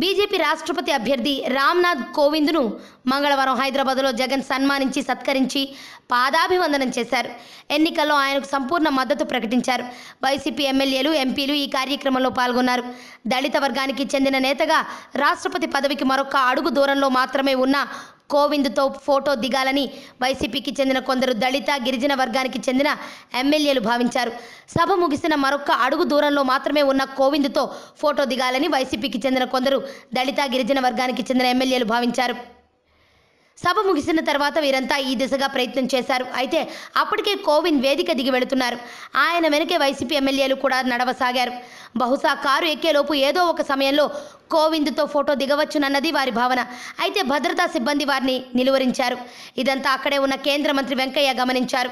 BJP రాష్ట్రపతి అభ్యర్థి రామ్నాథ్ కోవింద్ను మంగళవారం హైదరాబాద్లో జగన్ సన్మానించి సత్కరించి పాదాభివందనం చేశారు. ఎన్నికల్లో ఆయనకు సంపూర్ణ మద్దతు ప్రకటించారు. వైసీపీ ఎమ్మెల్యేలు, ఎంపీలు ఈ కార్యక్రమంలో పాల్గొన్నారు. దళిత వర్గానికి చెందిన నేతగా రాష్ట్రపతి పదవికి మరొక అడుగు దూరంలో మాత్రమే ఉన్న కోవింద్తో ఫోటో దిగాలని వైసీపీకి చెందిన కొందరు దళిత, గిరిజన వర్గానికి చెందిన ఎమ్మెల్యేలు భావించారు. సభ ముగిసిన మరొక అడుగు దూరంలో మాత్రమే ఉన్న కోవింద్తో ఫోటో దిగాలని వైసీపీకి చెందిన కొందరు దళిత, గిరిజన వర్గానికి చెందిన ఎమ్మెల్యేలు భావించారు. సభ ముగిసిన తర్వాత వీరంతా ఈ దిశగా ప్రయత్నం చేశారు. అయితే అప్పటికే కోవింద్ వేదిక దిగి వెళుతున్నారు. ఆయన వెనకే వైసీపీ ఎమ్మెల్యేలు కూడా నడవసాగారు. బహుశా కారు ఎక్కేలోపు ఏదో ఒక సమయంలో కోవింద్తో ఫోటో దిగవచ్చునన్నది వారి భావన. అయితే భద్రతా సిబ్బంది వారిని నిలువరించారు. ఇదంతా అక్కడే ఉన్న కేంద్ర మంత్రి వెంకయ్య గమనించారు.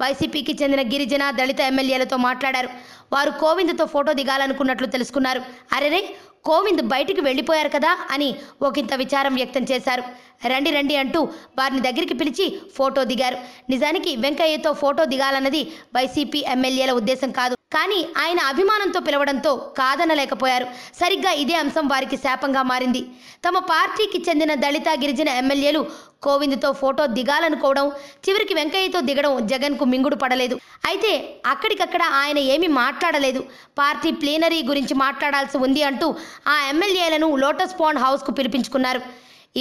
వైసీపీకి చెందిన గిరిజన, దళిత ఎమ్మెల్యేలతో మాట్లాడారు. వారు కోవింద్తో ఫోటో దిగాలనుకున్నట్లు తెలుసుకున్నారు. అరెరే, కోవింద్ బయటికి వెళ్ళిపోయారు కదా అని ఒకంత విచారం వ్యక్తం చేశారు. రండి రండి అంటూ వారిని దగ్గరికి పిలిచి ఫోటో దిగారు. నిజానికి వెంకయ్యతో ఫోటో దిగాలన్నది వైసీపీ ఎమ్మెల్యేల ఉద్దేశం కాదు. కానీ ఆయన అభిమానంతో పిలవడంతో కాదనలేకపోయారు. సరిగ్గా ఇదే అంశం వారికి శాపంగా మారింది. తమ పార్టీకి చెందిన దళిత, గిరిజన ఎమ్మెల్యేలు కోవింద్తో ఫోటో దిగాలనుకోవడం, చివరికి వెంకయ్యతో దిగడం జగన్కు మింగుడు పడలేదు. అయితే అక్కడికక్కడ ఆయన ఏమీ మాట్లాడలేదు. పార్టీ ప్లీనరీ గురించి మాట్లాడాల్సి ఉంది అంటూ ఆ ఎమ్మెల్యేలను లోటస్ పాండ్ హౌస్కు పిలిపించుకున్నారు.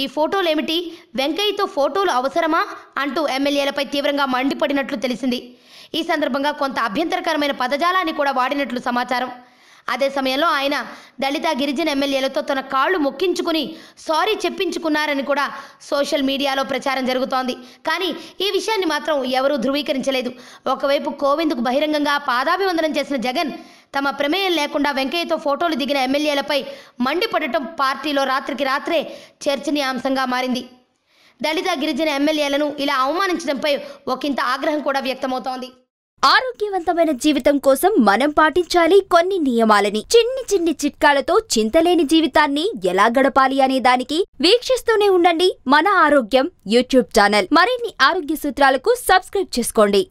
ఈ ఫోటోలేమిటి, వెంకయ్యతో ఫోటోలు అవసరమా అంటూ ఎమ్మెల్యేలపై తీవ్రంగా మండిపడినట్లు తెలిసింది. ఈ సందర్భంగా కొంత అభ్యంతరకరమైన పదజాలాన్ని కూడా వాడినట్లు సమాచారం. అదే సమయంలో ఆయన దళిత, గిరిజన ఎమ్మెల్యేలతో తన కాళ్ళు మొక్కించుకుని సారీ చెప్పించుకున్నారని కూడా సోషల్ మీడియాలో ప్రచారం జరుగుతోంది. కానీ ఈ విషయాన్ని మాత్రం ఎవరూ ధృవీకరించలేదు. ఒకవైపు కోవింద్కు బహిరంగంగా పాదాభివందనం చేసిన జగన్ తమ ప్రమేయం లేకుండా వెంకయ్యతో ఫోటోలు దిగిన ఎమ్మెల్యేలపై మండిపడటం పార్టీలో రాత్రికి రాత్రే చర్చనీయాంశంగా మారింది. దళిత, గిరిజన ఎమ్మెల్యేలను ఇలా అవమానించడంపై ఒకంత ఆగ్రహం కూడా వ్యక్తమవుతోంది. ఆరోగ్యవంతమైన జీవితం కోసం మనం పాటించాలి కొన్ని నియమాలని. చిన్ని చిన్ని చిట్కాలతో చింతలేని జీవితాన్ని ఎలా గడపాలి అనే దానికి వీక్షిస్తూనే ఉండండి మన ఆరోగ్యం యూట్యూబ్ ఛానల్. మరిన్ని ఆరోగ్య సూత్రాలకు సబ్స్క్రైబ్ చేసుకోండి.